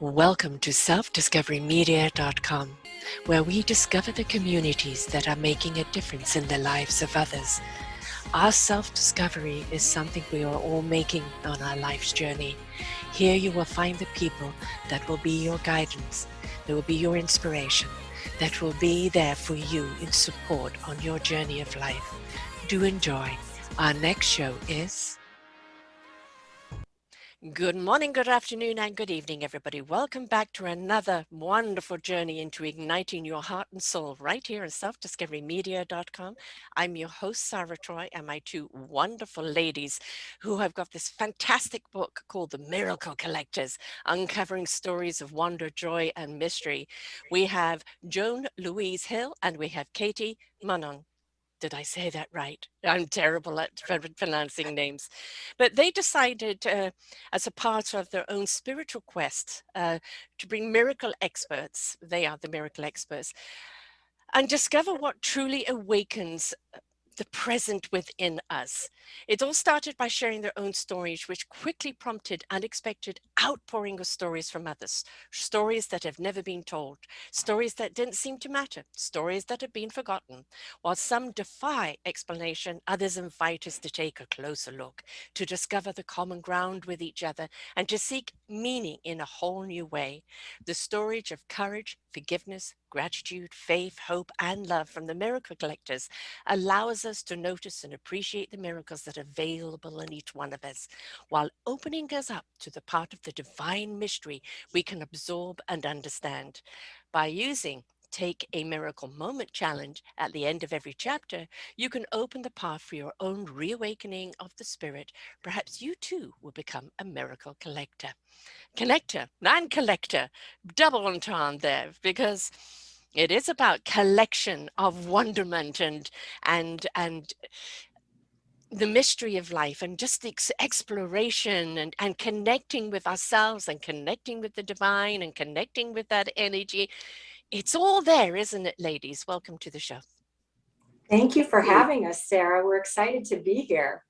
Welcome to selfdiscoverymedia.com, where we discover the communities that are making a difference in the lives of others. Our self-discovery is something we are all making on our life's journey. Here you will find the people that will be your guidance, that will be your inspiration, that will be there for you in support on your journey of life. Do enjoy. Our next show is... Good morning, good afternoon, and good evening, everybody. Welcome back to another wonderful journey into igniting your heart and soul right here on selfdiscoverymedia.com. I'm your host, Sarah Troy, and my two wonderful ladies who have got this fantastic book called The Miracle Collectors, Uncovering Stories of Wonder, Joy, and Mystery. We have Joan Luise Hill and we have Katie Mahon. Did I say that right? I'm terrible at pronouncing names. But they decided, as a part of their own spiritual quest, to bring miracle experts, they are the miracle experts, and discover what truly awakens the present within us. It all started by sharing their own stories, which quickly prompted unexpected outpouring of stories from others, stories that have never been told, stories that didn't seem to matter, stories that have been forgotten. While some defy explanation, others invite us to take a closer look, to discover the common ground with each other, and to seek meaning in a whole new way. The storage of courage, forgiveness, gratitude, faith, hope, and love from the miracle collectors allows us to notice and appreciate the miracles that are available in each one of us, while opening us up to the part of the divine mystery we can absorb and understand. By using Take a Miracle Moment challenge at the end of every chapter, you can open the path for your own reawakening of the spirit. Perhaps you too will become a miracle collector. Connector and collector, double entendre there, because it is about collection of wonderment and the mystery of life and just the exploration and connecting with ourselves and connecting with the divine and connecting with that energy. It's all there, isn't it, ladies? Welcome to the show. Thank you for having us, Sarah. We're excited to be here.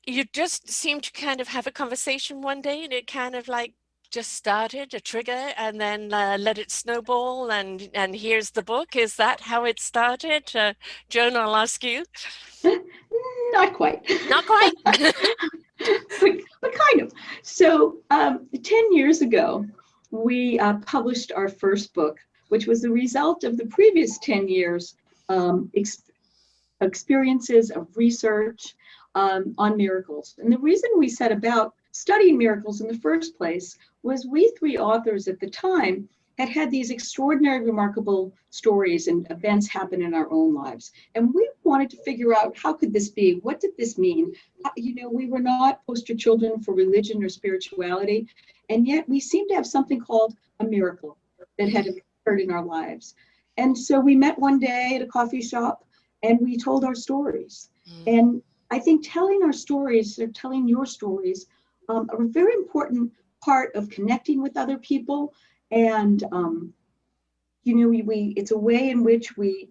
You just seemed to kind of have a conversation one day and it kind of like just started a trigger and then let it snowball and here's the book. Is that how it started? Joan, I'll ask you. Not quite. Not quite. but kind of. So 10 years ago, we published our first book, which was the result of the previous 10 years experiences of research on miracles. And the reason we set about studying miracles in the first place was we three authors at the time had these extraordinary, remarkable stories and events happen in our own lives. And we wanted to figure out, how could this be? What did this mean? We were not poster children for religion or spirituality, and yet we seemed to have something called a miracle that had occurred in our lives. And so we met one day at a coffee shop and we told our stories. And I think telling our stories, or telling your stories, are a very important part of connecting with other people. And it's a way in which we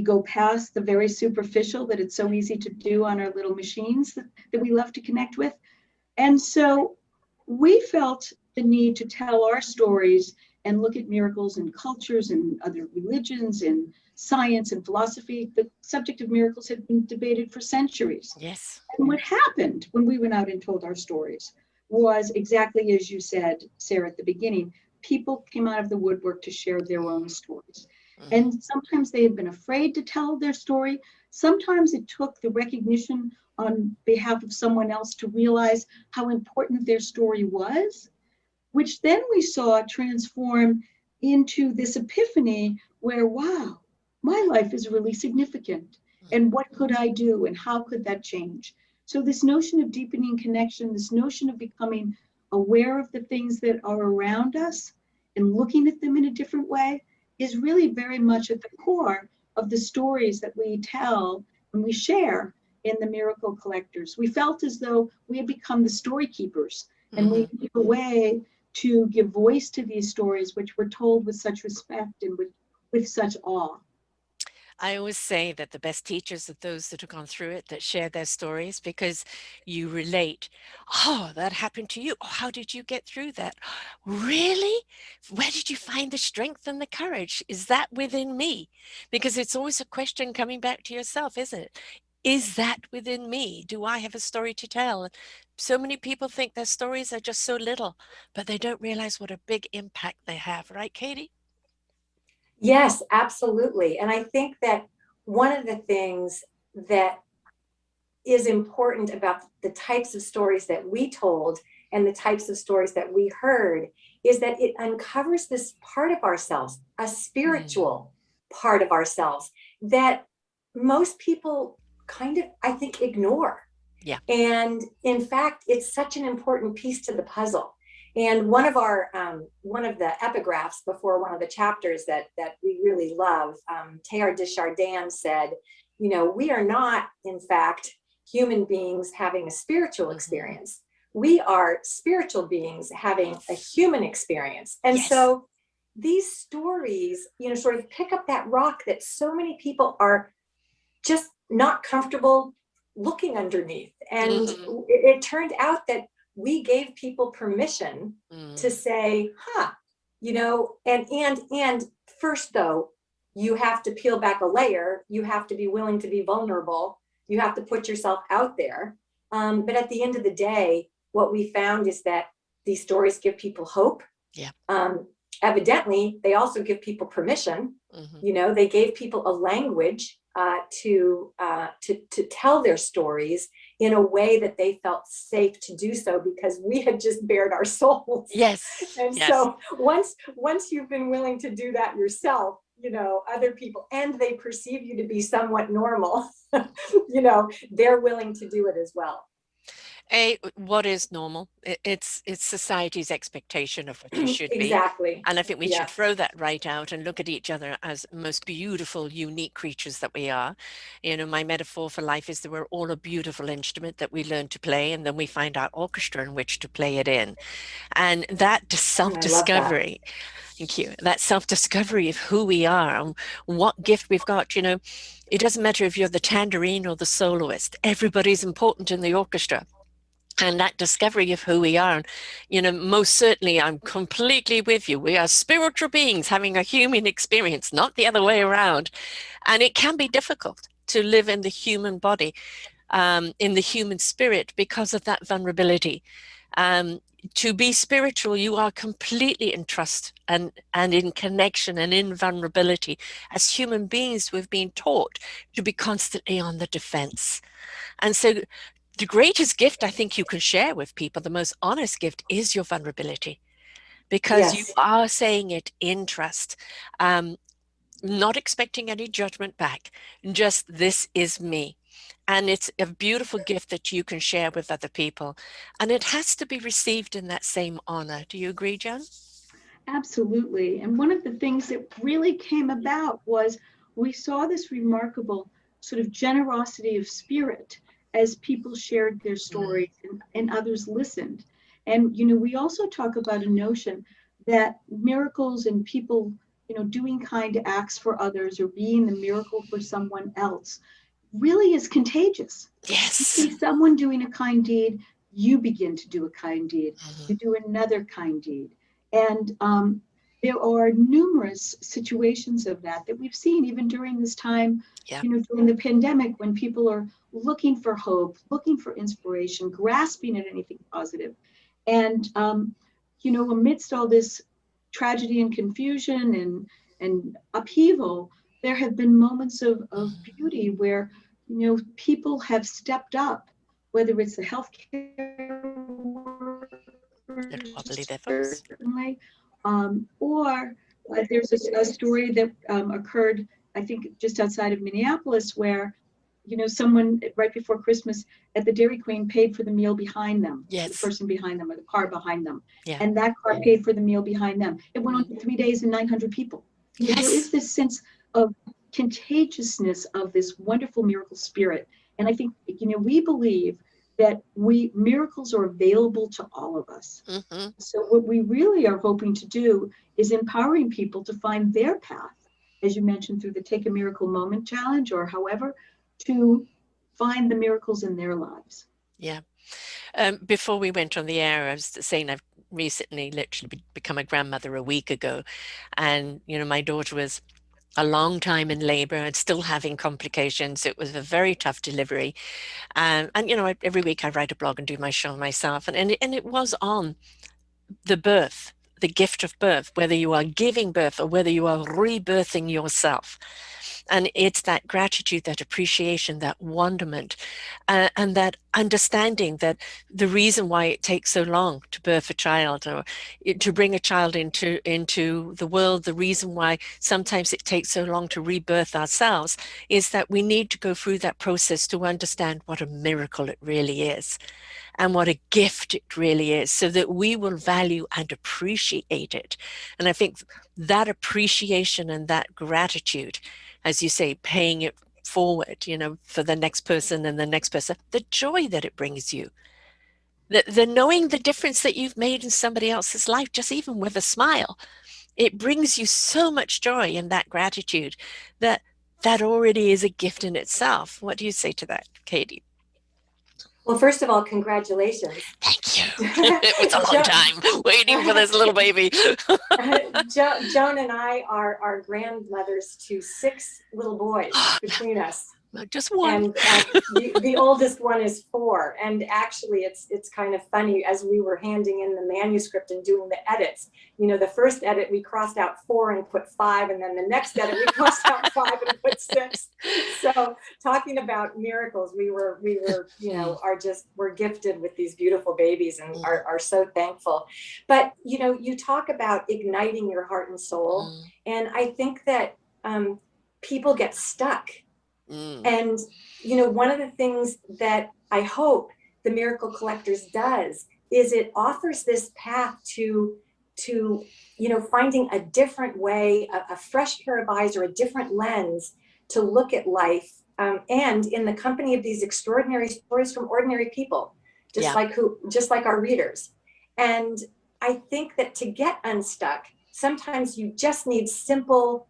go past the very superficial that it's so easy to do on our little machines that we love to connect with. And so we felt the need to tell our stories and look at miracles in cultures and other religions and science and philosophy. The subject of miracles had been debated for centuries. Yes. And what happened when we went out and told our stories was exactly as you said, Sarah, at the beginning. People came out of the woodwork to share their own stories. And sometimes they had been afraid to tell their story. Sometimes it took the recognition on behalf of someone else to realize how important their story was, which then we saw transform into this epiphany where, wow, my life is really significant. And what could I do? And how could that change? So this notion of deepening connection, this notion of becoming aware of the things that are around us and looking at them in a different way is really very much at the core of the stories that we tell and we share in the Miracle Collectors. We felt as though we had become the story keepers, and we give a way to give voice to these stories, which were told with such respect and with such awe. I always say that the best teachers are those that have gone through it, that share their stories, because you relate. Oh, that happened to you. Oh, how did you get through that? Really? Where did you find the strength and the courage? Is that within me? Because it's always a question coming back to yourself, isn't it? Is that within me? Do I have a story to tell? So many people think their stories are just so little, but they don't realize what a big impact they have, right, Katie? Yes, absolutely. And I think that one of the things that is important about the types of stories that we told and the types of stories that we heard is that it uncovers this part of ourselves, a Mm, spiritual part of ourselves that most people kind of, I think, ignore. yeah. And in fact, it's such an important piece to the puzzle. And one of the epigraphs before one of the chapters that we really love, Teilhard de Chardin said, you know, we are not, in fact, human beings having a spiritual Hmm. experience. We are spiritual beings having a human experience. And Yes. so these stories, you know, sort of pick up that rock that so many people are just not comfortable looking underneath. And Hmm. it turned out that we gave people permission to Mm. say, huh, you know, and first though, you have to peel back a layer, you have to be willing to be vulnerable, you have to put yourself out there. But at the end of the day, what we found is that these stories give people hope. Yeah. um, Evidently they also give people permission. Hmm. You know, they gave people a language to tell their stories in a way that they felt safe to do so, because we had just bared our souls. Yes. And Yes. so once you've been willing to do that yourself, you know, other people, and they perceive you to be somewhat normal, you know, they're willing to do it as well. What is normal? It's society's expectation of what you should be. Exactly. And I think we should Yes. throw that right out and look at each other as most beautiful, unique creatures that we are. You know, my metaphor for life is that we're all a beautiful instrument that we learn to play, and then we find our orchestra in which to play it in. And that I love that. self-discovery, thank you, that self-discovery of who we are and what gift we've got, you know, it doesn't matter if you're the tangerine or the soloist, everybody's important in the orchestra. And that discovery of who we are, you know, most certainly I'm completely with you. We are spiritual beings having a human experience, not the other way around. And it can be difficult to live in the human body, in the human spirit, because of that vulnerability. um, to be spiritual, you are completely in trust and in connection and in vulnerability. As human beings, we've been taught to be constantly on the defense. And so the greatest gift I think you can share with people, the most honest gift, is your vulnerability, because you Yes. are saying it in trust, um, not expecting any judgment back, just this is me. And it's a beautiful gift that you can share with other people. And it has to be received in that same honor. Do you agree, Joan? Absolutely. And one of the things that really came about was we saw this remarkable sort of generosity of spirit as people shared their Mm, stories and others listened. And, you know, we also talk about a notion that miracles and people, you know, doing kind acts for others or being the miracle for someone else really is contagious. You yes. see someone doing a kind deed, you begin to do a kind deed. Mhm. You do another kind deed. And there are numerous situations of that that we've seen even during this time, Yeah. you know, during the pandemic, when people are looking for hope, looking for inspiration, grasping at anything positive. And, you know, amidst all this tragedy and confusion and upheaval, there have been moments of Mhm. beauty where, you know, people have stepped up, whether it's the healthcare workers, Little wobbly there, folks. certainly, or there's a story that occurred, I think, just outside of Minneapolis, where, you know, someone right before Christmas at the Dairy Queen paid for the meal behind them, the Yes. person behind them or the car behind them. Yeah. And that car paid for the meal behind them. It went on Mm. for 3 days and 900 people. So there is Yes. this sense of contagiousness of this wonderful miracle spirit. And I think, you know, we believe that miracles are available to all of us. Hmm. So what we really are hoping to do is empowering people to find their path. as you mentioned, through the Take a Miracle Moment Challenge or however, to find the miracles in their lives. Yeah. Before we went on the air, I was saying I've recently literally become a grandmother a week ago. And, my daughter was a long time in labor and still having complications. It was a very tough delivery. And every week I write a blog and do my show myself. And it was on the birth, the gift of birth, whether you are giving birth or whether you are rebirthing yourself. And it's that gratitude, that appreciation, that wonderment, and that understanding that the reason why it takes so long to birth a child or to bring a child into the world, the reason why sometimes it takes so long to rebirth ourselves is that we need to go through that process to understand what a miracle it really is and what a gift it really is, so that we will value and appreciate it. And I think that appreciation and that gratitude, as you say, paying it forward, for the next person and the next person, the joy that it brings you, the knowing the difference that you've made in somebody else's life, just even with a smile, it brings you so much joy and that gratitude that already is a gift in itself. What do you say to that, Katie? Well, first of all, congratulations. Thank you. It was a long time waiting for this little baby. Joan and I are grandmothers to 6 little boys between us. Just one. And the oldest one is 4. And actually, it's kind of funny, as we were handing in the manuscript and doing the edits. The first edit we crossed out 4 and put 5, and then the next edit we crossed out 5 and put 6. So talking about miracles, we were we're gifted with these beautiful babies and are so thankful. But you talk about igniting your heart and soul, and I think that people get stuck. And, one of the things that I hope the Miracle Collectors does is it offers this path to finding a different way, a fresh pair of eyes or a different lens to look at life, and in the company of these extraordinary stories from ordinary people, just like our readers. And I think that to get unstuck, sometimes you just need simple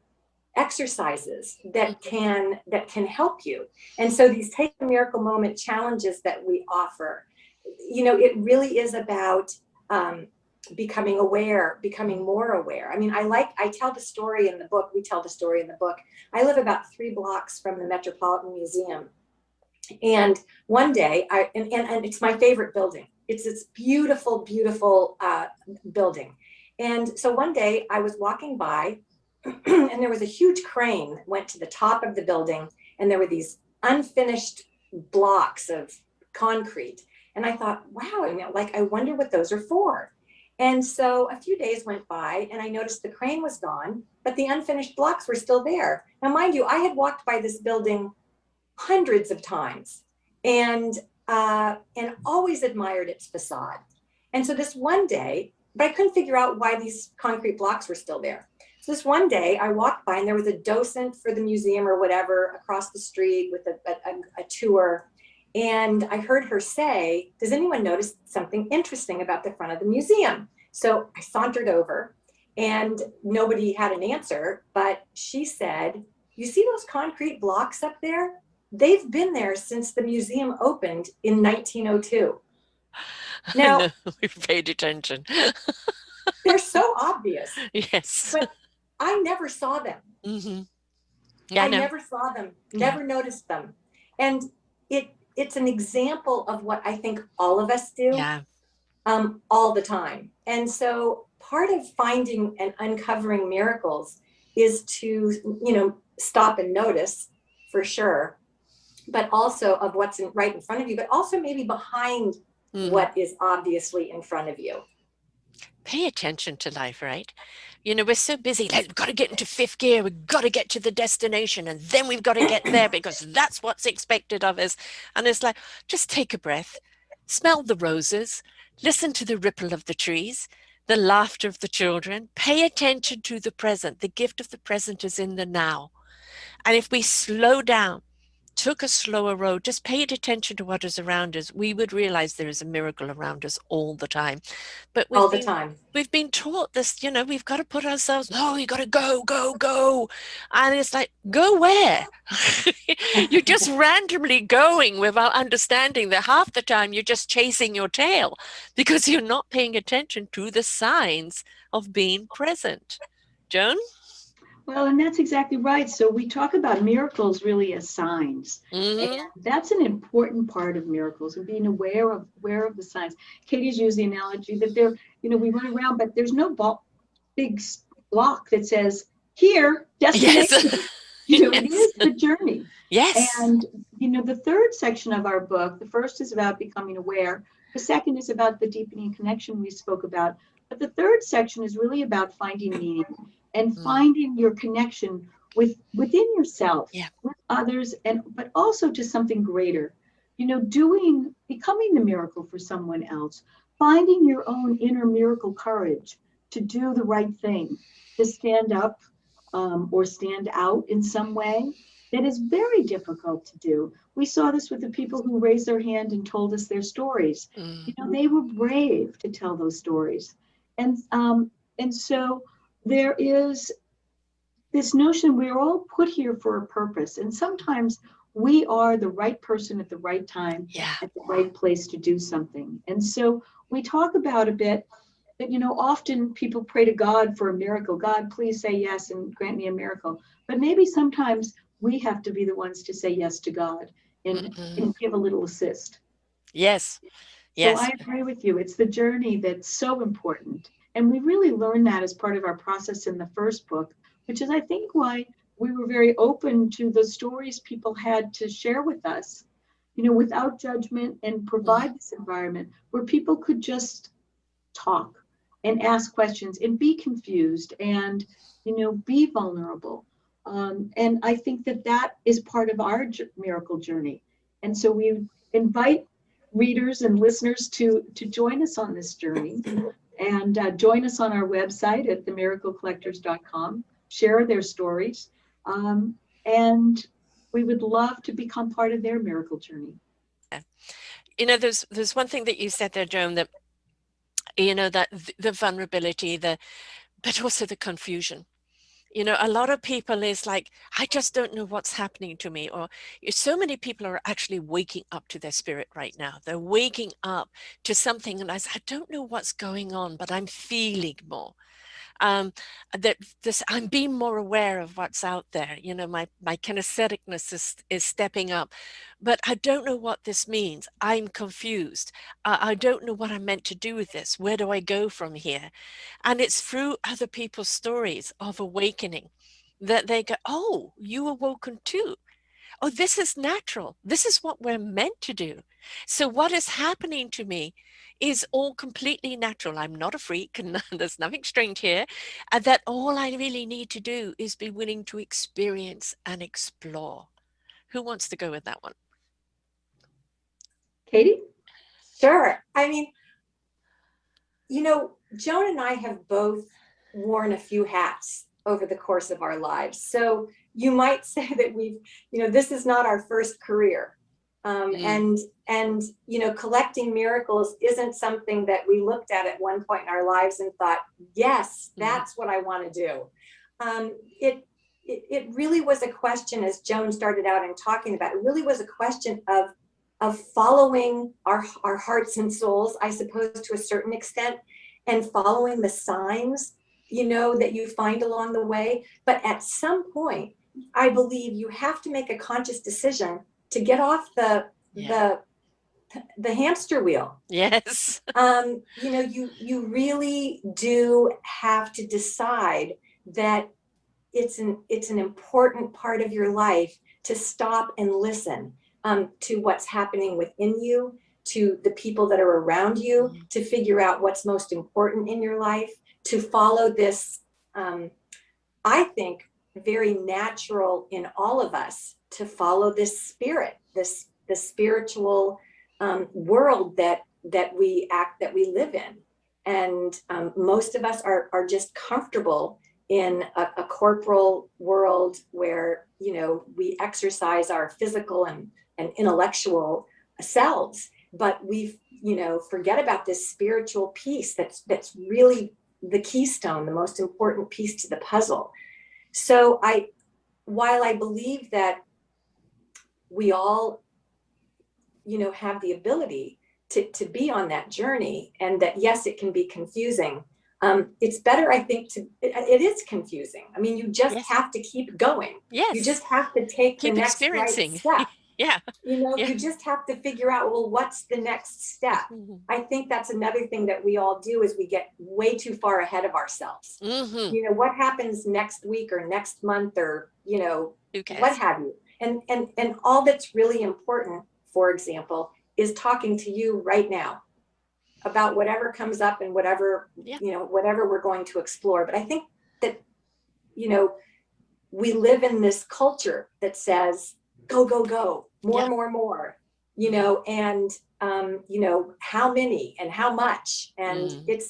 exercises that can help you. And so these Take a Miracle Moment challenges that we offer, it really is about becoming aware, becoming more aware. I mean, I tell the story in the book. We tell the story in the book. I live about 3 blocks from the Metropolitan Museum, and one day and it's my favorite building. It's this beautiful, beautiful building. And so one day I was walking by, and there was a huge crane that went to the top of the building, and there were these unfinished blocks of concrete. And I thought, wow, I wonder what those are for. And so a few days went by, and I noticed the crane was gone, but the unfinished blocks were still there. Now, mind you, I had walked by this building hundreds of times and always admired its facade. And so this one day, but I couldn't figure out why these concrete blocks were still there. So this one day I walked by, and there was a docent for the museum or whatever across the street with a tour. And I heard her say, does anyone notice something interesting about the front of the museum? So I sauntered over, and nobody had an answer, but she said, you see those concrete blocks up there? They've been there since the museum opened in 1902. Now, we've paid attention. They're so obvious. Yes. But I never saw them. Mm-hmm. Yeah, I never saw them, never noticed them. And it's an example of what I think all of us do all the time. And so part of finding and uncovering miracles is to, stop and notice, for sure, but also of what's right in front of you, but also maybe behind what is obviously in front of you. Pay attention to life, right? We're so busy. We've got to get into 5th gear. We've got to get to the destination, and then we've got to get there because that's what's expected of us. And it's like, just take a breath, smell the roses, listen to the ripple of the trees, the laughter of the children, pay attention to the present. The gift of the present is in the now. And if we slow down took a slower road, just paid attention to what is around us, we would realize there is a miracle around us all the time. But All the time. we've been taught this, we've got to put ourselves, no, you got to go, go, go. And it's like, go where? You're just randomly going without understanding that half the time you're just chasing your tail because you're not paying attention to the signs of being present. Joan? Well, and that's exactly right. So we talk about miracles really as signs. And that's an important part of miracles, and being aware of the signs. Katie's used the analogy that we run around, but there's no big block that says here, destination. Yes. It is the journey. Yes. And the third section of our book, the first is about becoming aware. The second is about the deepening connection we spoke about. But the third section is really about finding meaning and finding your connection within yourself, with others, but also to something greater. Becoming the miracle for someone else, finding your own inner miracle courage to do the right thing, to stand up or stand out in some way that is very difficult to do. We saw this with the people who raised their hand and told us their stories. They were brave to tell those stories. And so there is this notion we're all put here for a purpose. And sometimes we are the right person at the right time, at the right place to do something. And so we talk about a bit that, often people pray to God for a miracle. God, please say yes and grant me a miracle. But maybe sometimes we have to be the ones to say yes to God and give a little assist. Yes. So I agree with you. It's the journey that's so important. And we really learned that as part of our process in the first book, which is, I think, why we were very open to the stories people had to share with us, without judgment, and provide this environment where people could just talk and ask questions and be confused and, be vulnerable. And I think that is part of our miracle journey. And so we invite readers and listeners to join us on this journey, and join us on our website at themiraclecollectors.com, share their stories, and we would love to become part of their miracle journey. There's one thing that you said there, Joan, that that the vulnerability, but also the confusion. A lot of people is like, I just don't know what's happening to me. Or so many people are actually waking up to their spirit right now. They're waking up to something, and I don't know what's going on, but I'm feeling more. I'm being more aware of what's out there. My kinestheticness is stepping up, but I don't know what this means. I'm confused. I don't know what I'm meant to do with this. Where do I go from here? And it's through other people's stories of awakening that they go, oh, you awoken too. Oh, this is natural. This is what we're meant to do. So what is happening to me is all completely natural. I'm not a freak, and there's nothing strange here. And that all I really need to do is be willing to experience and explore. Who wants to go with that one? Katie? Sure. I mean, Joan and I have both worn a few hats over the course of our lives. So you might say that this is not our first career. And collecting miracles isn't something that we looked at one point in our lives and thought, yes, that's what I want to do. It really was a question, as Joan started out and talking about, it really was a question of following our hearts and souls, I suppose, to a certain extent, and following the signs, that you find along the way. But at some point, I believe you have to make a conscious decision to get off the hamster wheel. Yes. You really do have to decide that it's an important part of your life to stop and listen to what's happening within you, to the people that are around you, to figure out what's most important in your life, to follow this, I think, very natural in all of us, to follow this spirit, the spiritual world that we live in. And most of us are just comfortable in a corporal world where, you know, we exercise our physical and intellectual selves, but we, you know, forget about this spiritual piece that's really the keystone, the most important piece to the puzzle. So while I believe that we all, you know, have the ability to be on that journey, and that, yes, it can be confusing. It's better, I think, it is confusing. I mean, you just Yes. have to keep going. You Yes. just have to take the Keep next right experiencing. step. Yeah. You know, Yeah. you just have to figure out, well, what's the next step? I think that's another thing that we all do, is we get way too far ahead of ourselves. Mm-hmm. You know, what happens next week or next month, or, you know, Who what cares? have you. And all that's really important, for example, is talking to you right now about whatever comes up and whatever, Yeah. you know, whatever we're going to explore. But I think that, you know, we live in this culture that says, go, go, go, more, Yeah. more, you know, and, you know, how many and how much. And it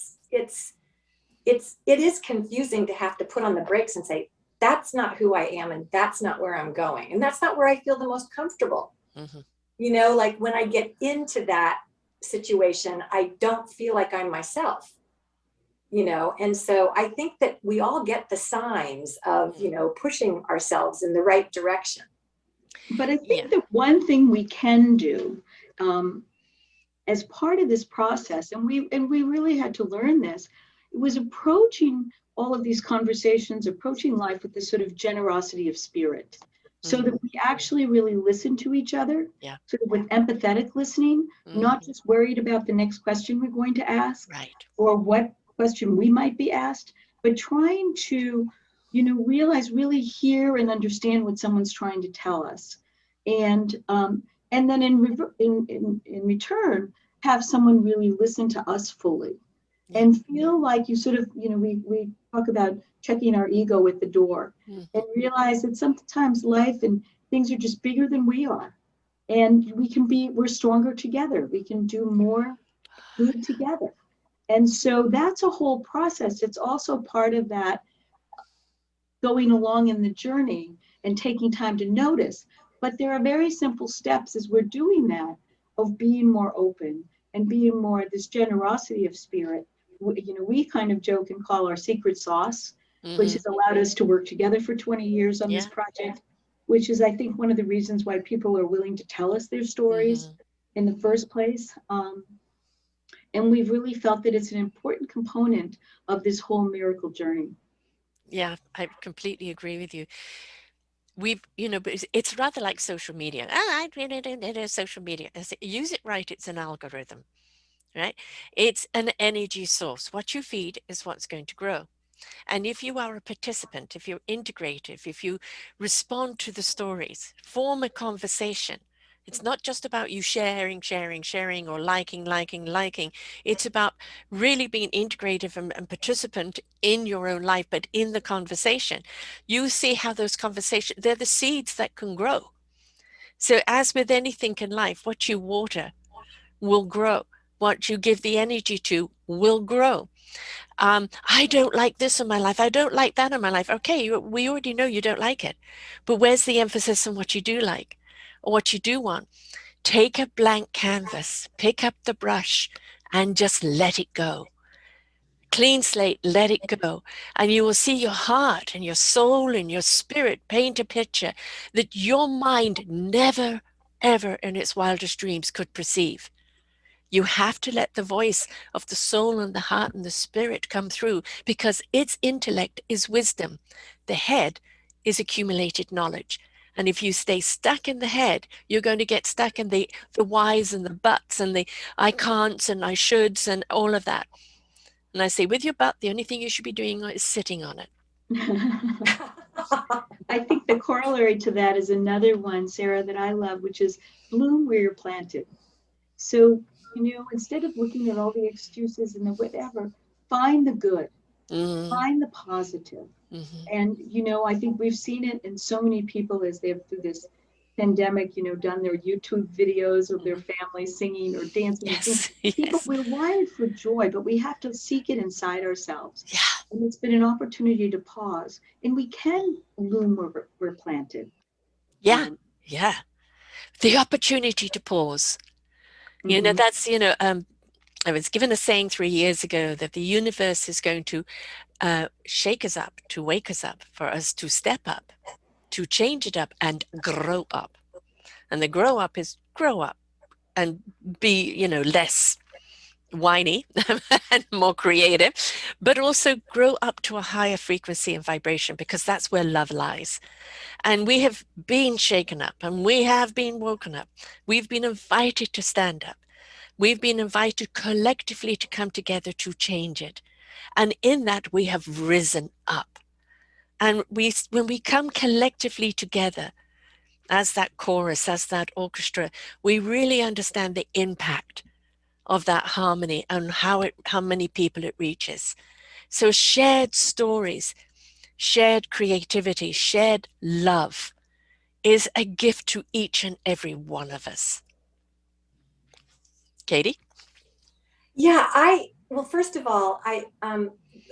is confusing to have to put on the brakes and say, that's not who I am, and that's not where I'm going, and that's not where I feel the most comfortable. Mm-hmm. You know, like when I get into that situation, I don't feel like I'm myself, you know. And so I think that we all get the signs of, you know, pushing ourselves in the right direction. But I Yeah. think that one thing we can do, as part of this process, and we really had to learn this, it was approaching all of these conversations, approaching life with this sort of generosity of spirit, so that we actually really listen to each other, Yeah. sort of with empathetic listening, not just worried about the next question we're going to ask, Right. or what question we might be asked, but trying to, you know, realize, really hear and understand what someone's trying to tell us. And then in return, have someone really listen to us fully, Yeah. and feel like you sort of, you know, we talk about checking our ego at the door, and realize that sometimes life and things are just bigger than we are. And we're stronger together. We can do more good together. And so that's a whole process. It's also part of that going along in the journey and taking time to notice. But there are very simple steps as we're doing that, of being more open and being more this generosity of spirit. You know, we kind of joke and call our secret sauce, which has allowed us to work together for 20 years on this project, which is, I think, one of the reasons why people are willing to tell us their stories in the first place. And we've really felt that it's an important component of this whole miracle journey. Yeah, I completely agree with you. We've, you know, but it's rather like social media. It is social media. Use it right, it's an algorithm, right? It's an energy source. What you feed is what's going to grow. And if you are a participant, if you're integrative, if you respond to the stories, form a conversation. It's not just about you sharing, or liking. It's about really being integrative and participant in your own life, but in the conversation. You see how those conversations, they're the seeds that can grow. So as with anything in life, what you water will grow. What you give the energy to will grow. I don't like this in my life. I don't like that in my life. Okay, we already know you don't like it. But where's the emphasis on what you do like or what you do want? Take a blank canvas, pick up the brush, and just let it go. Clean slate, let it go. And you will see your heart and your soul and your spirit paint a picture that your mind never, ever in its wildest dreams could perceive. You have to let the voice of the soul and the heart and the spirit come through, because its intellect is wisdom. The head is accumulated knowledge. And if you stay stuck in the head, you're going to get stuck in the whys and the buts and the I can'ts and I shoulds and all of that. And I say, with your butt, the only thing you should be doing is sitting on it. I think the corollary to that is another one, Sarah, that I love, which is bloom where you're planted. So, you know, instead of looking at all the excuses and the whatever, find the good, find the positive. And, you know, I think we've seen it in so many people as they've, through this pandemic, you know, done their YouTube videos of their family singing or dancing. Yes, People, yes. we're wired for joy, but we have to seek it inside ourselves. Yeah. And it's been an opportunity to pause, and we can bloom where we're planted. Yeah. Yeah. The opportunity to pause. Mhm. That's, I was given a saying 3 years ago that the universe is going to shake us up, to wake us up, for us to step up, to change it up and grow up. And the grow up is grow up and be, less whiny and more creative, but also grow up to a higher frequency and vibration, because that's where love lies. And we have been shaken up and we have been woken up. We've been invited to stand up. We've been invited collectively to come together to change it. And in that, we have risen up. And when we come collectively together as that chorus, as that orchestra, we really understand the impact of that harmony and how many people it reaches. So shared stories, shared creativity, shared love is a gift to each and every one of us. Katie? Yeah, well, first of all,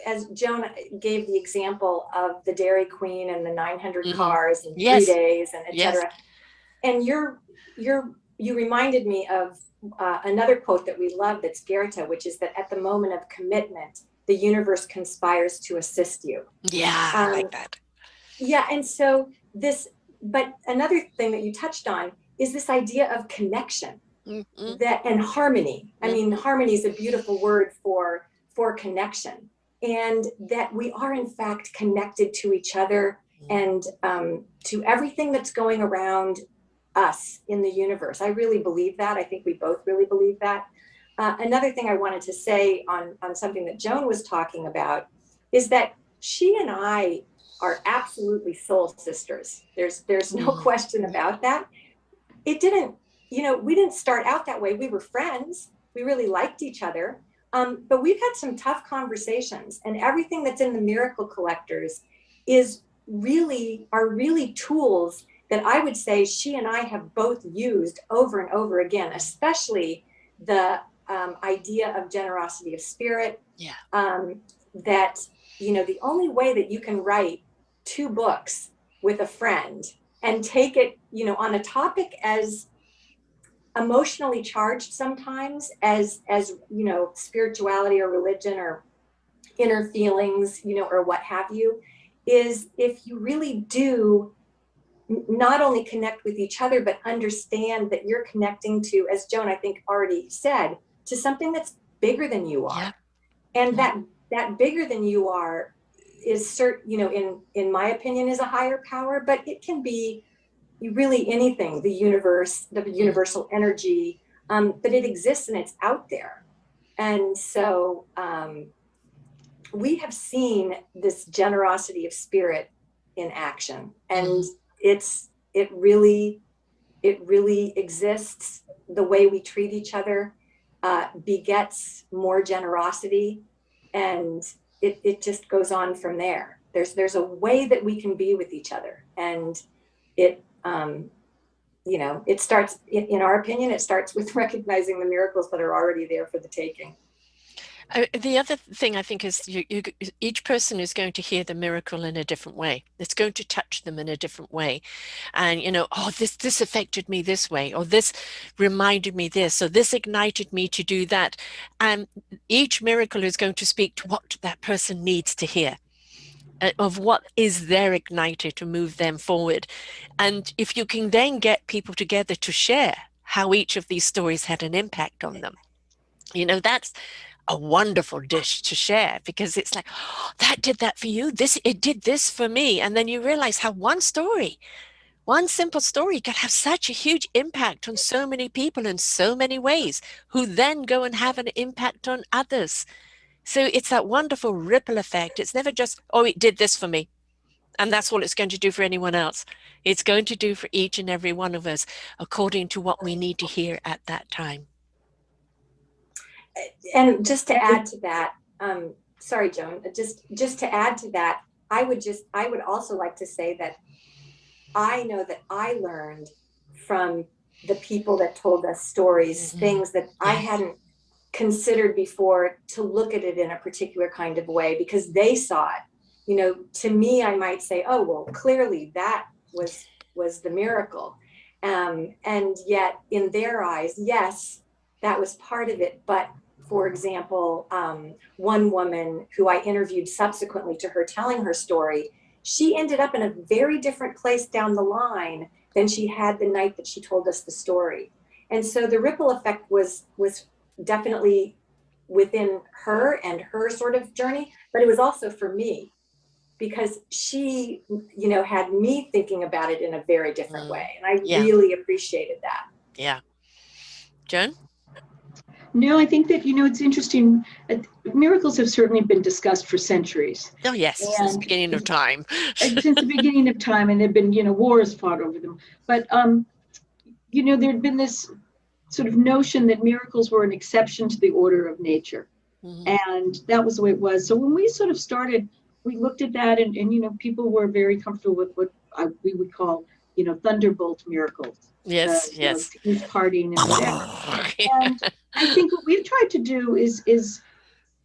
as Joan gave the example of the Dairy Queen and the 900 Mm-hmm. cars in three Yes. days and et Yes. cetera. And you reminded me of another quote that we love, that's Goethe, which is that at the moment of commitment, the universe conspires to assist you. Yeah, I like that. Yeah, and so but another thing that you touched on is this idea of connection, Mm-hmm. and harmony. I mean, Mm-hmm. harmony is a beautiful word for connection, and that we are in fact connected to each other and to everything that's going around us in the universe. I really believe that. I think we both really believe that. Another thing I wanted to say on something that Joan was talking about is that she and I are absolutely soul sisters. There's no question about that. It didn't, we didn't start out that way. We were friends. We really liked each other. But we've had some tough conversations, and everything that's in the Miracle Collectors are really tools that I would say she and I have both used over and over again, especially the idea of generosity of spirit. Yeah. That, the only way that you can write 2 books with a friend and take it, on a topic as emotionally charged sometimes as spirituality or religion or inner feelings, or what have you, is if you really do not only connect with each other, but understand that you're connecting to, as Joan, I think, already said, to something that's bigger than you are. Yeah. And Yeah. that bigger than you are is certain, in my opinion, is a higher power, but it can be really anything, the universe, the universal energy, but it exists and it's out there. And so we have seen this generosity of spirit in action, and it really exists. The way we treat each other begets more generosity, and it just goes on from there. There's a way that we can be with each other, and it it starts, in our opinion, it starts with recognizing the miracles that are already there for the taking. The other thing I think is each person is going to hear the miracle in a different way. It's going to touch them in a different way. And, oh, this affected me this way, or this reminded me this, or this ignited me to do that. And each miracle is going to speak to what that person needs to hear, of what is their igniter to move them forward. And if you can then get people together to share how each of these stories had an impact on them, that's a wonderful dish to share, because it's like, oh, that did that for you, it did this for me. And then you realize how one simple story can have such a huge impact on so many people in so many ways, who then go and have an impact on others. So it's that wonderful ripple effect. It's never just, oh, it did this for me, and that's all it's going to do for anyone else. It's going to do for each and every one of us according to what we need to hear at that time. And just to add to that, sorry, Joan, just to add to that, I would also like to say that I know that I learned from the people that told us stories, things that I hadn't considered before to look at it in a particular kind of way because they saw it. You know, to me, I might say, oh, well, clearly that was the miracle. And yet in their eyes, yes, that was part of it. But for example, one woman who I interviewed subsequently to her telling her story, she ended up in a very different place down the line than she had the night that she told us the story. And so the ripple effect was definitely within her and her sort of journey, but it was also for me because she, you know, had me thinking about it in a very different way. And I Yeah. really appreciated that. Yeah. Joan? No, I think that, it's interesting. Miracles have certainly been discussed for centuries. Oh, yes, since the beginning of time. Since the beginning of time, and there have been, wars fought over them. But, there had been this sort of notion that miracles were an exception to the order of nature. And that was the way it was. So when we sort of started, we looked at that and people were very comfortable with what we would call, thunderbolt miracles. Yes, Teeth parting and whatever. And I think what we've tried to do is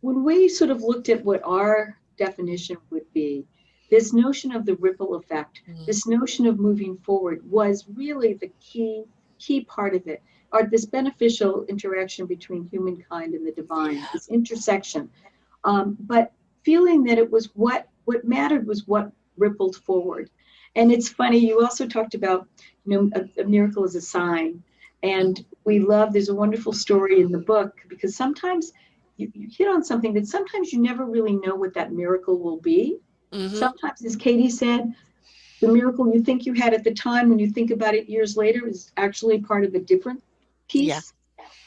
when we sort of looked at what our definition would be, this notion of the ripple effect, this notion of moving forward was really the key part of it, or this beneficial interaction between humankind and the divine, this intersection. But feeling that it was what mattered was what rippled forward. And it's funny, you also talked about, a miracle is a sign. And we love, there's a wonderful story in the book, because sometimes you hit on something that sometimes you never really know what that miracle will be. Sometimes, as Katie said, the miracle you think you had at the time, when you think about it years later, is actually part of a different piece.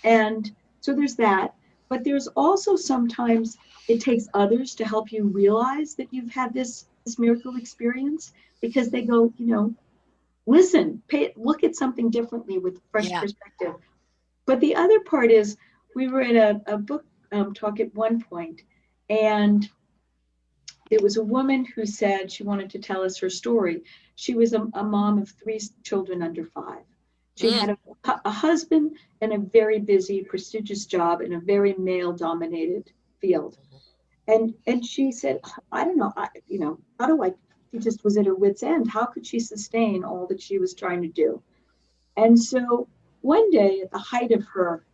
And so there's that. But there's also sometimes it takes others to help you realize that you've had this miracle experience, because they go, listen, look at something differently with fresh perspective. But the other part is, we were at a book talk at one point, and there was a woman who said she wanted to tell us her story. She was a mom of 3 children under 5. She had a husband and a very busy, prestigious job in a very male-dominated field. And she said, I don't know, how do I, she just was at her wit's end. How could she sustain all that she was trying to do? And so one day, at the height of her,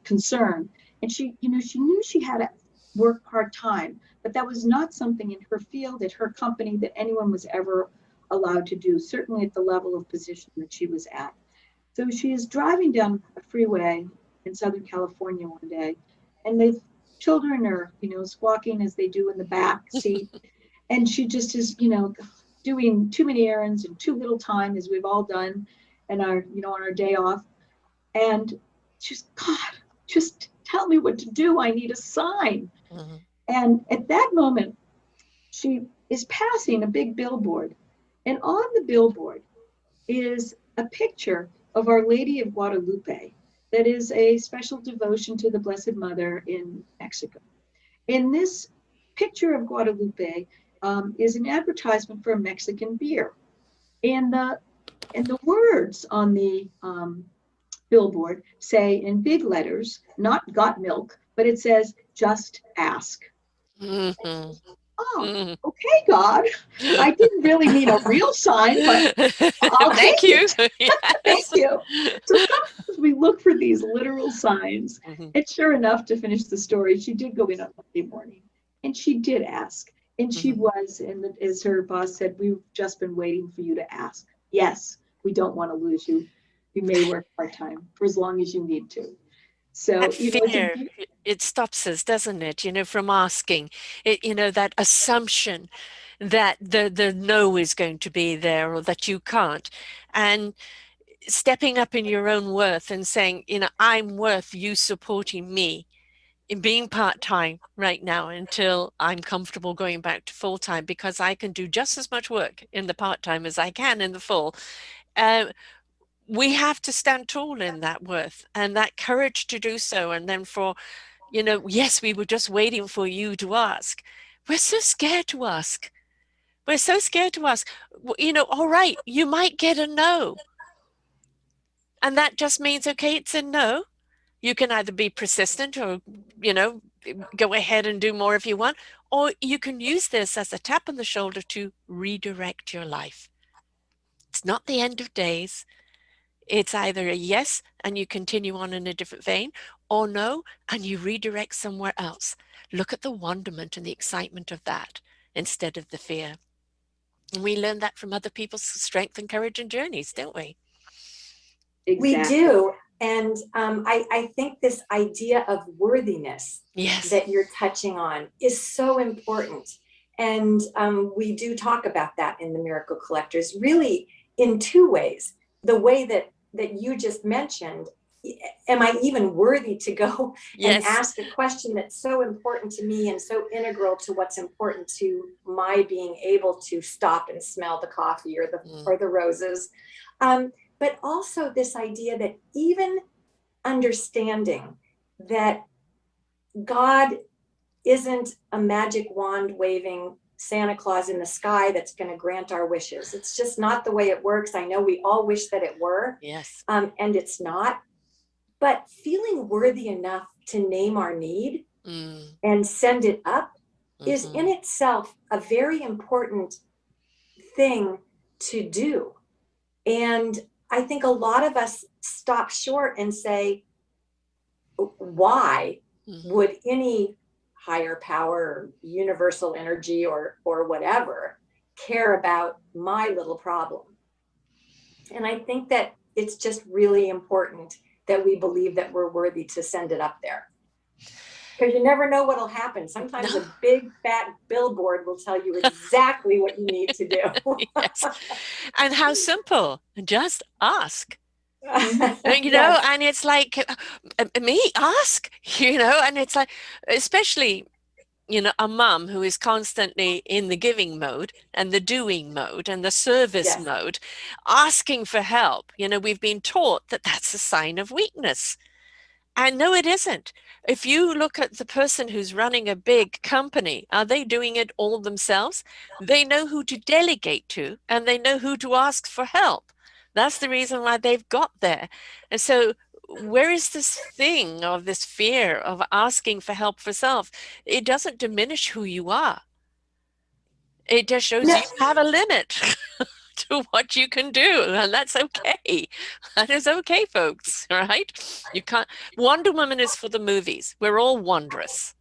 concern, and she knew she had to work part-time, but that was not something in her field, at her company, that anyone was ever allowed to do, certainly at the level of position that she was at. So she is driving down a freeway in Southern California one day, and the children are, squawking as they do in the back seat. And she just is, doing too many errands in too little time, as we've all done, and on our day off. And she's, God, just tell me what to do. I need a sign. And at that moment, she is passing a big billboard. And on the billboard is a picture of Our Lady of Guadalupe. That is a special devotion to the Blessed Mother in Mexico. In this picture of Guadalupe is an advertisement for a Mexican beer. And the words on the billboard say in big letters, not got milk, but it says, just ask. Oh, okay, God. I didn't really need a real sign, but I'll Thank take you. it. Thank you. So sometimes we look for these literal signs. And sure enough, to finish the story, she did go in on Monday morning, and she did ask. And she was, and as her boss said, we've just been waiting for you to ask. Yes, we don't want to lose you. You may work part-time for as long as you need to. So, That fear, it stops us, doesn't it? From asking. That assumption that the no is going to be there, or that you can't. And stepping up in your own worth and saying, I'm worth you supporting me in being part-time right now until I'm comfortable going back to full-time, because I can do just as much work in the part-time as I can in the full. We have to stand tall in that worth and that courage to do so. And then yes, we were just waiting for you to ask. We're so scared to ask. We're so scared to ask. All right, you might get a no. And that just means, okay, it's a no. You can either be persistent or, go ahead and do more if you want, or you can use this as a tap on the shoulder to redirect your life. It's not the end of days. It's either a yes and you continue on in a different vein, or no and you redirect somewhere else. Look at the wonderment and the excitement of that instead of the fear. And we learn that from other people's strength and courage and journeys, don't we? We Exactly. do. And I think this idea of worthiness Yes. that you're touching on is so important. And we do talk about that in the Miracle Collectors, really in two ways. The way that you just mentioned, am I even worthy to go and Yes. ask a question that's so important to me and so integral to what's important to my being able to stop and smell the coffee or the roses. But also this idea that even understanding that God isn't a magic wand waving Santa Claus in the sky that's going to grant our wishes. It's just not the way it works. I know we all wish that it were. Yes. And it's not. But feeling worthy enough to name our need and send it up is in itself a very important thing to do. And I think a lot of us stop short and say, why would any higher power or universal energy or whatever care about my little problem? And I think that it's just really important that we believe that we're worthy to send it up there. Because you never know what'll happen. Sometimes a big fat billboard will tell you exactly what you need to do. Yes. And how simple. Just ask. Yes. And it's like, me ask, and it's like, especially, a mom who is constantly in the giving mode and the doing mode and the service mode, asking for help. We've been taught that that's a sign of weakness. And no, it isn't. If you look at the person who's running a big company, are they doing it all themselves? They know who to delegate to and they know who to ask for help. That's the reason why they've got there. And so where is this thing of this fear of asking for help for self? It doesn't diminish who you are. It just shows you have a limit to what you can do, and that's okay. That is okay, folks. All right, you can't. Wonder Woman is for the movies. We're all wondrous.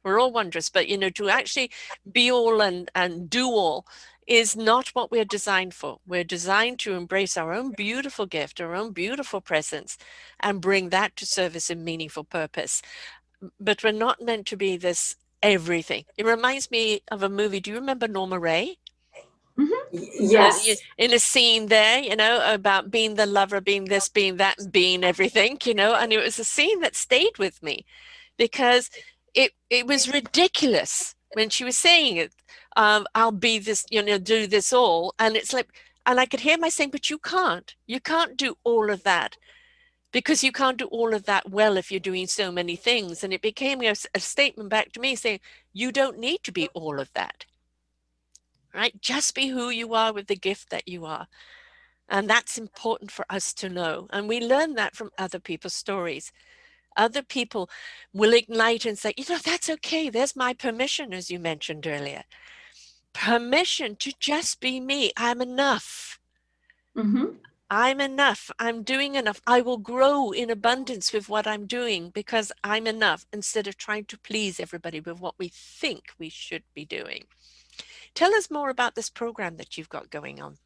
We're all wondrous, but to actually be all and do all is not what we're designed for. We're designed to embrace our own beautiful gift, our own beautiful presence, and bring that to service in meaningful purpose. But we're not meant to be this everything. It reminds me of a movie. Do you remember Norma Ray? Yes. In a scene there, about being the lover, being this, being that, and being everything, and it was a scene that stayed with me because it was ridiculous when she was saying it. I'll be this, do this all. And it's like, and I could hear myself saying, but you can't do all of that because you can't do all of that well if you're doing so many things. And it became a statement back to me saying, you don't need to be all of that. Right? Just be who you are with the gift that you are. And that's important for us to know. And we learn that from other people's stories. Other people will ignite and say, that's okay. There's my permission, as you mentioned earlier. Permission to just be me. I'm enough. I'm enough. I'm doing enough. I will grow in abundance with what I'm doing because I'm enough, instead of trying to please everybody with what we think we should be doing. Tell us more about this program that you've got going on,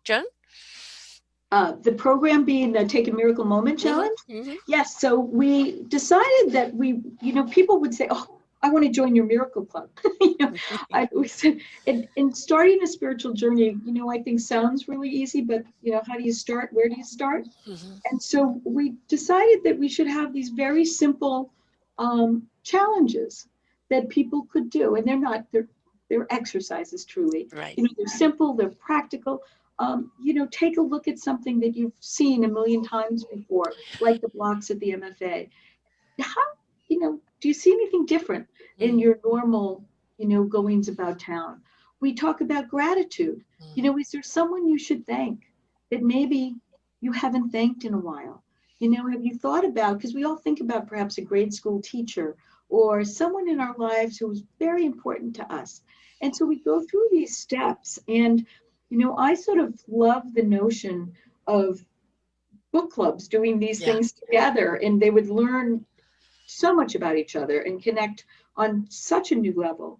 Joan. The program being the Take a Miracle Moment Challenge. Yes. So we decided that people would say, oh, I want to join your miracle club. We said, and starting a spiritual journey, I think sounds really easy, but how do you start? Where do you start? And so we decided that we should have these very simple challenges that people could do. And they're exercises, truly. Right. They're simple, they're practical. Take a look at something that you've seen a million times before, like the blocks at the MFA. How, do you see anything different in your normal, goings about town? We talk about gratitude. Is there someone you should thank that maybe you haven't thanked in a while? Have you thought about, because we all think about perhaps a grade school teacher or someone in our lives who was very important to us. And so we go through these steps. And, I sort of love the notion of book clubs doing these Yeah. things together, and they would learn so much about each other and connect on such a new level.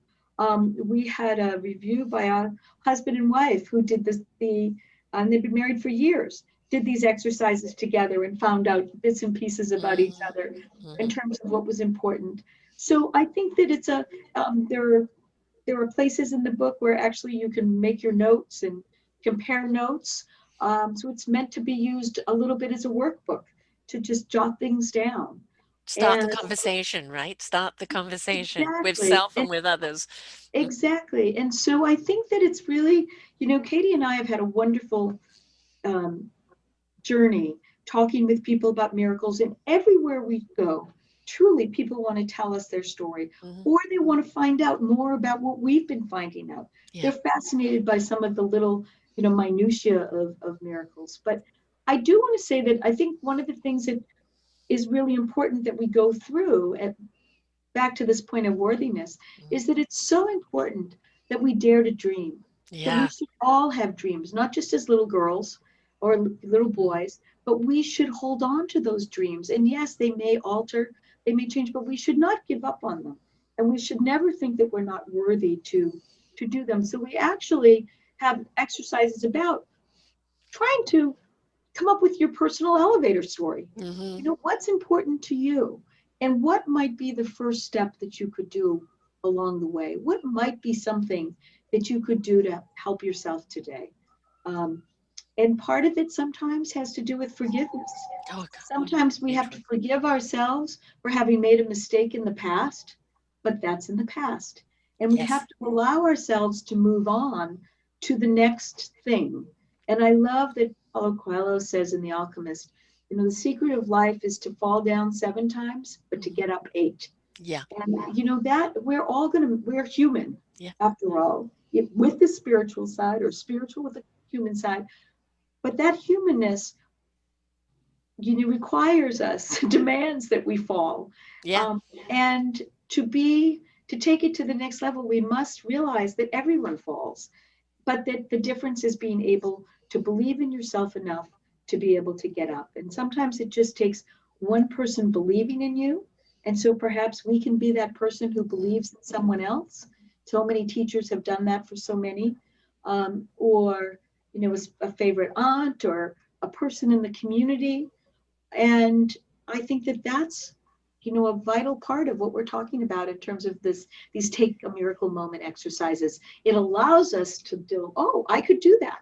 We had a review by a husband and wife who did this, they've been married for years, did these exercises together and found out bits and pieces about each other in Mm-hmm. terms of what was important. So I think that there are places in the book where actually you can make your notes and compare notes. So it's meant to be used a little bit as a workbook to just jot things down. Start the And conversation, right? Start the conversation with exactly, self and with others. Mm. exactly. And so I think that it's really, Katie and I have had a wonderful um, journey talking with people about miracles. And everywhere we go, truly people want to tell us their story, Mhm. or they want to find out more about what we've been finding out. Yeah. They're fascinated by some of the little, minutiae of miracles. But I do want to say that I think one of the things that is really important that we go through, and back to this point of worthiness, Mhm. is that it's so important that we dare to dream, that we Yeah. should all have dreams, not just as little girls or little Mhm. boys, but we should hold on to those dreams. And yes, they may alter, they may change, but we should not give up on them. And we should never think that we're not worthy to do them. So we actually have exercises about trying to come up with your personal elevator story. Mhm. What's important to you, and what might be the first step that you could do along the way? What might be something that you could do to help yourself today? Um, and part of it sometimes has to do with forgiveness. Oh, Sometimes we have huge to one. forgive ourselves for having made a mistake in the past, but that's in the past. And we Yes. have to allow ourselves to move on to the next thing. And I love that Paulo Coelho says in The Alchemist, the secret of life is to fall down 7 times, but to Mhm. get up 8. Yeah. And that we're human Yeah. after all, with the spiritual side or spiritual with the human side. But that humanness requires us, demands that we fall. Yeah. Um, and to take it to the next level, we must realize that everyone falls, but that the difference is being able to believe in yourself enough to be able to get up. And sometimes it just takes one person believing in you. And so perhaps we can be that person who Mhm. believes in someone else. So many teachers have done that for so many. Or, a favorite aunt or a person in the community. And I think that that's, a vital part of what we're talking about in terms of these take a miracle moment exercises. It allows us to do, oh, I could do that.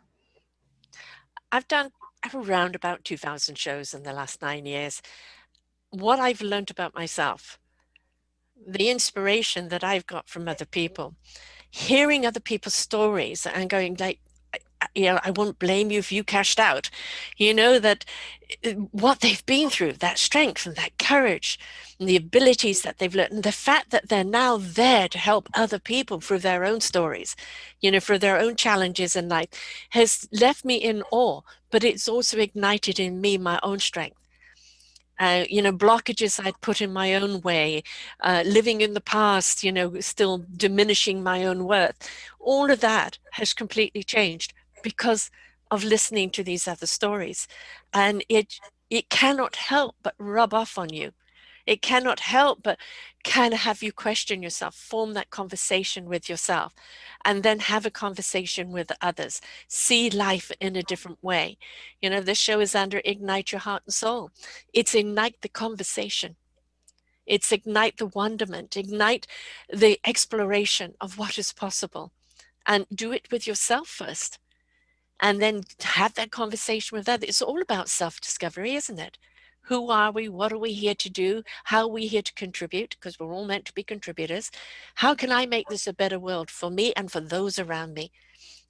I've done around about 2,000 shows in the last 9 years. What I've learned about myself, the inspiration that I've got from other people, hearing other people's stories and going like, I won't blame you if you cashed out. That what they've been through, that strength and that courage and the abilities that they've learned, and the fact that they're now there to help other people through their own stories, for their own challenges in life, has left me in awe, but it's also ignited in me my own strength. Blockages I'd put in my own way, living in the past, still diminishing my own worth. All of that has completely changed because of listening to these other stories. And it cannot help but rub off on you. It cannot help but kind of have you question yourself, form that conversation with yourself, and then have a conversation with others. See life in a different way. This show is under Ignite Your Heart and Soul. It's ignite the conversation. It's ignite the wonderment, ignite the exploration of what is possible, and do it with yourself first. And then have that conversation with others. It's all about self-discovery, isn't it? Who are we? What are we here to do? How are we here to contribute? Because we're all meant to be contributors. How can I make this a better world for me and for those around me?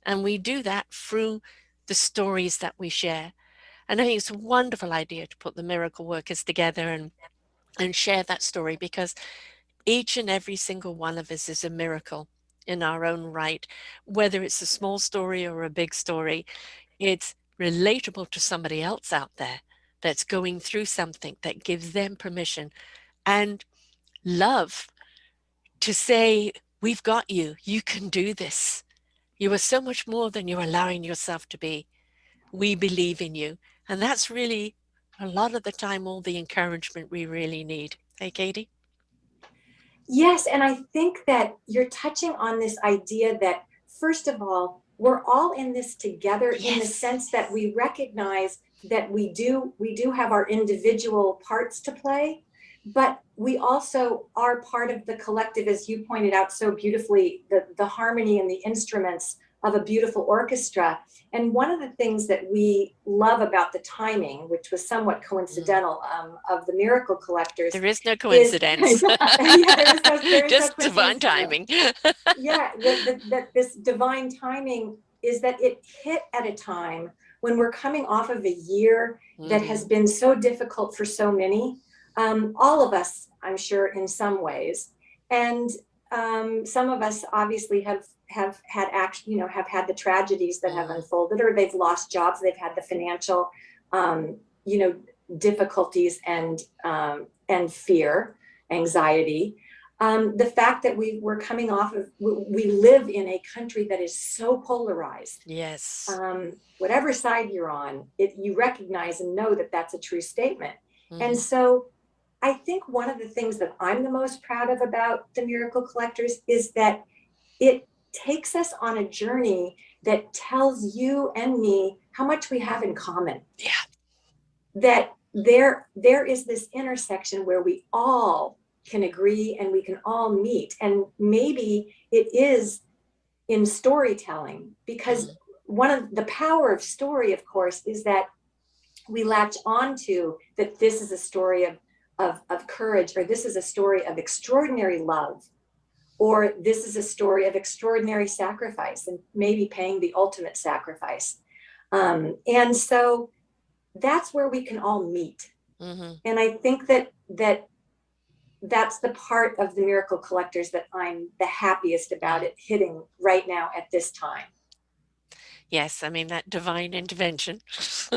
And we do that through the stories that we share. And I think it's a wonderful idea to put the miracle workers together and share that story, because each and every single one of us is a miracle in our own right, whether it's a small story or a big story. It's relatable to somebody else out there. that's going through something, that gives them permission and love to say, we've got you. You can do this. You are so much more than you're allowing yourself to be. We believe in you. And that's really a lot of the time all the encouragement we really need. Hey, Katie? Yes, and I think that you're touching on this idea that, first of all, we're all in this together, in the Yes. sense that we recognize that we do have our individual parts to play, but we also are part of the collective, as you pointed out so beautifully, the harmony and the instruments of a beautiful orchestra. And one of the things that we love about the timing, which was somewhat coincidental, of the Miracle Collectors, There is no is coincidence. yeah, there is no Just divine coincidence here. timing. Yeah, that this divine timing is that it hit at a time when we're coming off of a year that has been so difficult for so many, all of us, I'm sure, in some ways, and some of us obviously have had have had the tragedies that have unfolded, or they've lost jobs, they've had the financial, you know, difficulties and fear, anxiety. The fact that we're coming off of, we live in a country that is so polarized. Yes. Whatever side you're on, you recognize and know that that's a true statement. And Mhm. so I think one of the things that I'm the most proud of about the Miracle Collectors is that it takes us on a journey that tells you and me how much we have in common. Yeah. That there is this intersection where we all can agree and we can all meet. And maybe it is in storytelling, because one of the power of story, of course, is that we latch on to that this is a story of courage, or this is a story of extraordinary love, or this is a story of extraordinary sacrifice, and maybe paying the ultimate sacrifice. And so that's where we can all meet. And I think that's the part of the Miracle Collectors that I'm the happiest about it hitting right now at this time. Yes, I mean, that divine intervention.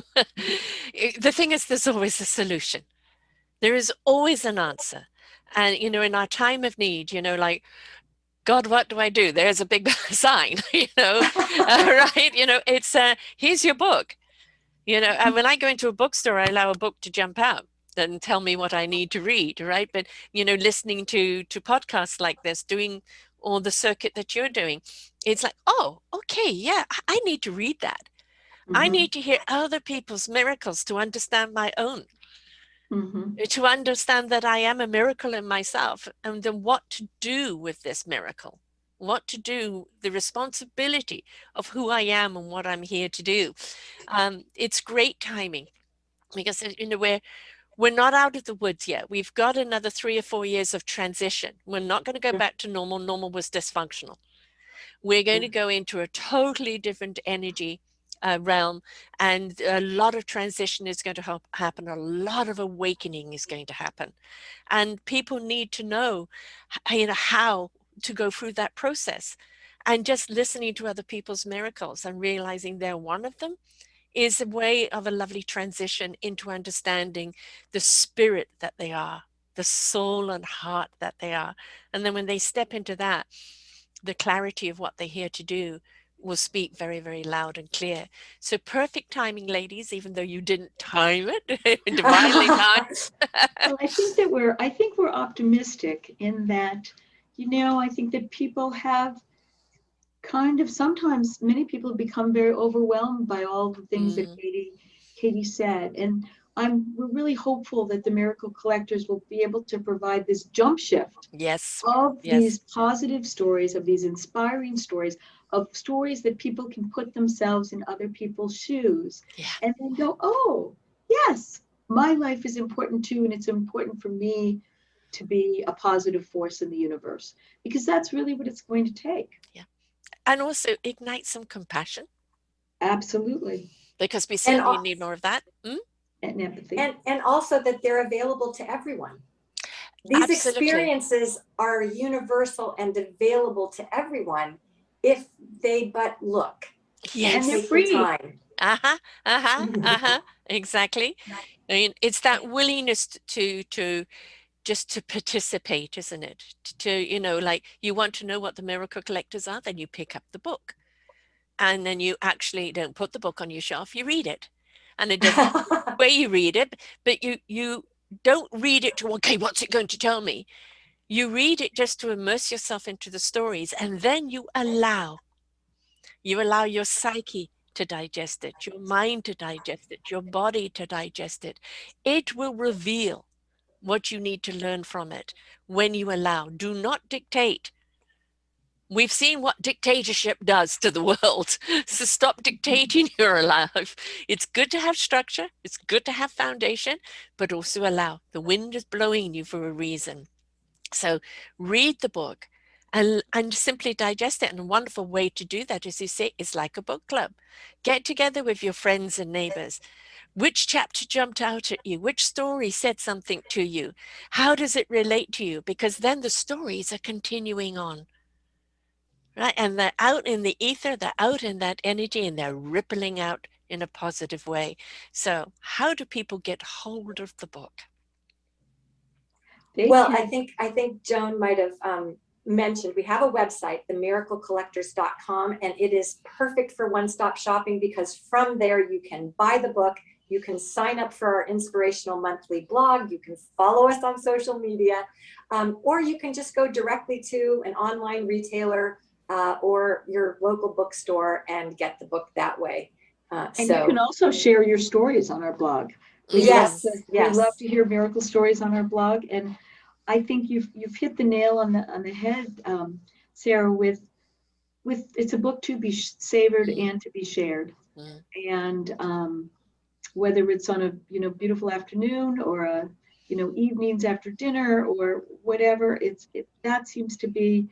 The thing is, there's always a solution. There is always an answer. And, you know, in our time of need, you know, like, God, what do I do? There's a big sign, you know, right? You know, it's, here's your book. You know, and when I go into a bookstore, I allow a book to jump out and tell me what I need to read, right? But, you know, listening to podcasts like this, doing all the circuit that you're doing, it's like, oh, okay, yeah, I need to read that. I need to hear other people's miracles to understand my own, to understand that I am a miracle in myself, and then what to do with this miracle, what to do, the responsibility of who I am and what I'm here to do. It's great timing because, you know, we're not out of the woods yet. We've got another 3 or 4 years of transition. We're not going to go back to normal. Normal was dysfunctional. We're going to go into a totally different energy realm, and a lot of transition is going to happen. A lot of awakening is going to happen, and people need to know, you know, how to go through that process. And just listening to other people's miracles and realizing they're one of them is a way of a lovely transition into understanding the spirit that they are, the soul and heart that they are. And then when they step into that, the clarity of what they're here to do will speak very, very loud and clear. So perfect timing, ladies, even though you didn't time it, divinely timed. Well, I think we're optimistic in that, you know, I think that people have kind of, sometimes many people have become very overwhelmed by all the things that Katie said. And we're really hopeful that the Miracle Collectors will be able to provide this jump shift Yes. of Yes. these positive stories, of these inspiring stories, of stories that people can put themselves in other people's shoes, and then go, oh, yes, my life is important too, and it's important for me to be a positive force in the universe, because that's really what it's going to take. Yeah. And also ignite some compassion. Absolutely. Because we And certainly need more of that. And empathy. and also that they're available to everyone. These Absolutely. experiences are universal and available to everyone if they but look. Yes. And they're Take the free. time. Exactly. I mean, it's that willingness to just to participate, isn't it? Like you want to know what the miracle collectors are, then you pick up the book. And then you actually don't put the book on your shelf, you read it. And it doesn't way you read it, but you don't read it to, okay, what's it going to tell me? You read it just to immerse yourself into the stories, and then you allow your psyche to digest it, your mind to digest it, your body to digest it. It will reveal what you need to learn from it when you allow. Do not dictate. We've seen what dictatorship does to the world. So stop dictating your life. It's good to have structure. It's good to have foundation, but also allow. The wind is blowing you for a reason. So read the book and simply digest it. And a wonderful way to do that, as you say, is like a book club. Get together with your friends and neighbors. Which chapter jumped out at you? Which story said something to you? How does it relate to you? Because then the stories are continuing on. Right? And they're out in the ether, they're out in that energy, and they're rippling out in a positive way. So how do people get hold of the book? Well, I think Joan might have mentioned we have a website, themiraclecollectors.com, and it is perfect for one-stop shopping because from there you can buy the book, you can sign up for our inspirational monthly blog, you can follow us on social media, or you can just go directly to an online retailer or your local bookstore and get the book that way. And you can also share your stories on our blog. Yes. We love to hear miracle stories on our blog, and I think you've hit the nail on the head, Sarah. With it's a book to be savored and to be shared, and whether it's on a beautiful afternoon or a evenings after dinner or whatever, that seems to be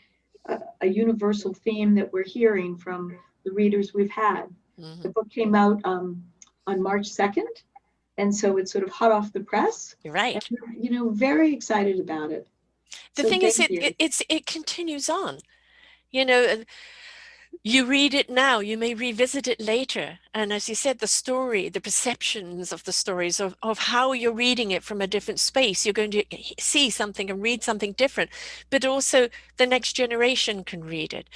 a universal theme that we're hearing from the readers we've had. The book came out on March 2nd. And so it's sort of hot off the press. You're right. And we're, very excited about it. The thing is, it continues on. You read it now, you may revisit it later. And as you said, the story, the perceptions of the stories of how you're reading it from a different space, you're going to see something and read something different. But also the next generation can read it.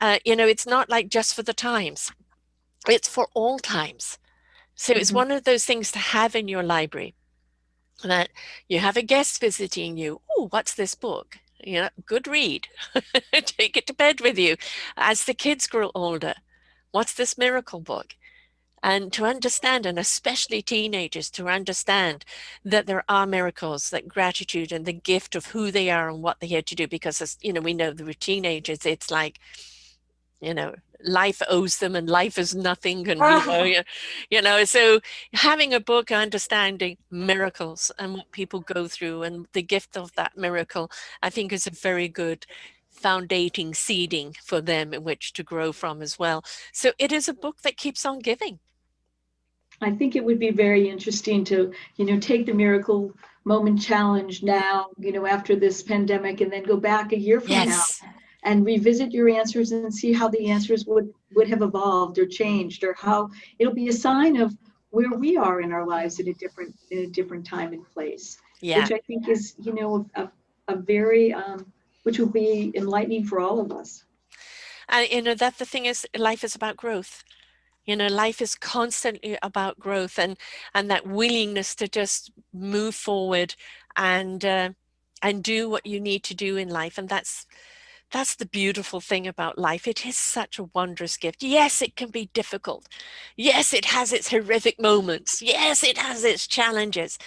It's not like just for the times. It's for all times. So it's one of those things to have in your library, that you have a guest visiting you. Oh, what's this book? Good read. Take it to bed with you. As the kids grow older, what's this miracle book? And to understand, and especially teenagers, to understand that there are miracles, that gratitude and the gift of who they are and what they're here to do. Because, as we know, the teenagers, it's like, life owes them and life is nothing. And, so having a book understanding miracles and what people go through and the gift of that miracle, I think is a very good foundating seeding for them in which to grow from as well. So it is a book that keeps on giving. I think it would be very interesting to, take the Miracle Moment Challenge now, after this pandemic, and then go back a year from now and revisit your answers and see how the answers would have evolved or changed, or how it'll be a sign of where we are in our lives in a different time and place, which I think is, a very, which will be enlightening for all of us. That the thing is, life is about growth. Life is constantly about growth and that willingness to just move forward and do what you need to do in life. And that's the beautiful thing about life. It is such a wondrous gift. Yes, it can be difficult. Yes, it has its horrific moments. Yes, it has its challenges,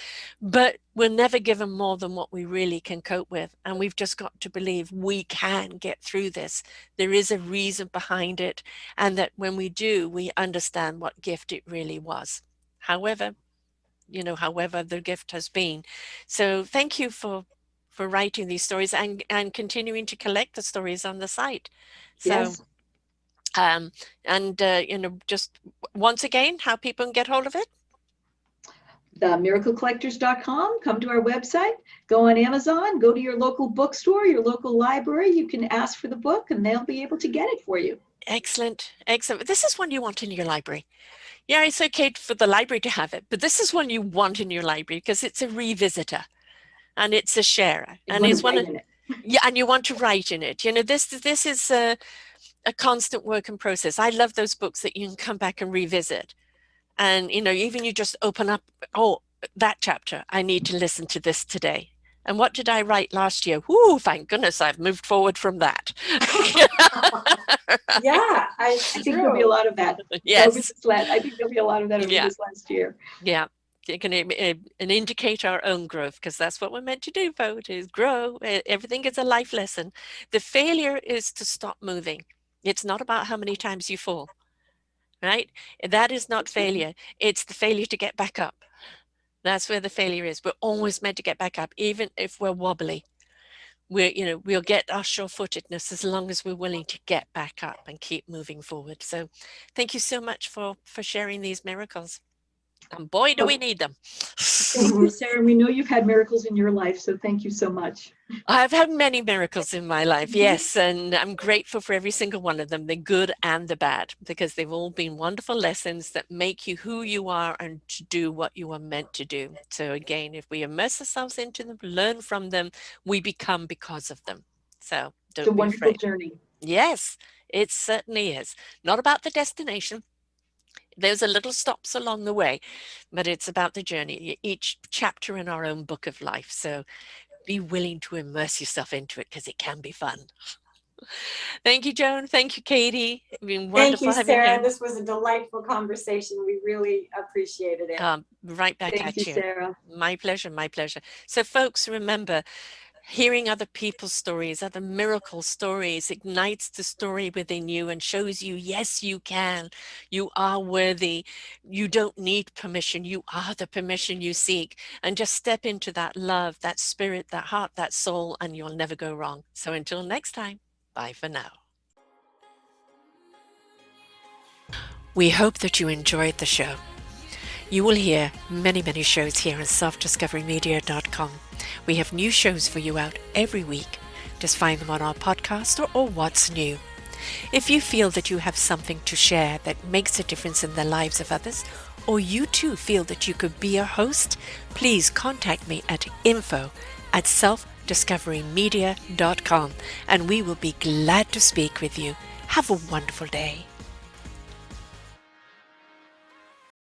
but we're never given more than what we really can cope with. And we've just got to believe we can get through this. There is a reason behind it. And that when we do, we understand what gift it really was. However the gift has been. So thank you for writing these stories and continuing to collect the stories on the site. So, just once again, how people can get hold of it? TheMiracleCollectors.com. Come to our website, go on Amazon, go to your local bookstore, your local library. You can ask for the book and they'll be able to get it for you. Excellent. Excellent. This is one you want in your library. Yeah, it's okay for the library to have it, but this is one you want in your library because it's a revisitor and it's a sharer, You and want to it's one write of, in it. yeah, and you want to write in it. This is a constant work in process. I love those books that you can come back and revisit, and even you just open up, oh, that chapter, I need to listen to this today. And what did I write last year? Whoo, thank goodness I've moved forward from that. Yeah, I it's think there'll be a true. lot of that over Yes. this I think there'll be a lot of that over Yeah. this last year. Yeah. It can and indicate our own growth, because that's what we're meant to do, folks, is grow. Everything is a life lesson. The failure is to stop moving. It's not about how many times you fall, right? That is not That's right. failure. It's the failure to get back up. That's where the failure is. We're always meant to get back up, even if we're wobbly. We'll get our sure-footedness as long as we're willing to get back up and keep moving forward. So thank you so much for sharing these miracles. And boy, do we Oh, need them. thank you, Sarah. We know you've had miracles in your life, so thank you so much. I've had many miracles in my life, Mhm. yes, and I'm grateful for every single one of them, the good and the bad, because they've all been wonderful lessons that make you who you are and to do what you are meant to do. So again, if we immerse ourselves into them, learn from them, we become because of them. So It's a don't be wonderful afraid. journey. Yes, it certainly is. Not about the destination. There's a little stops along the way, but it's about the journey, each chapter in our own book of life. So be willing to immerse yourself into it because it can be fun. Thank you, Joan. Thank you, Katie. It's been Thank wonderful you, having you Sarah. here. This was a delightful conversation. We really appreciated it. Right back Thank you, at you. Sarah. My pleasure, my pleasure. So, folks, remember, hearing other people's stories, other miracle stories, ignites the story within you and shows you, yes, you can. You are worthy. You don't need permission. You are the permission you seek. And just step into that love, that spirit, that heart, that soul, and you'll never go wrong. So, until next time, bye for now. We hope that you enjoyed the show. You will hear many, many shows here on selfdiscoverymedia.com. We have new shows for you out every week. Just find them on our podcast or What's New. If you feel that you have something to share that makes a difference in the lives of others, or you too feel that you could be a host, please contact me at info@selfdiscoverymedia.com and we will be glad to speak with you. Have a wonderful day.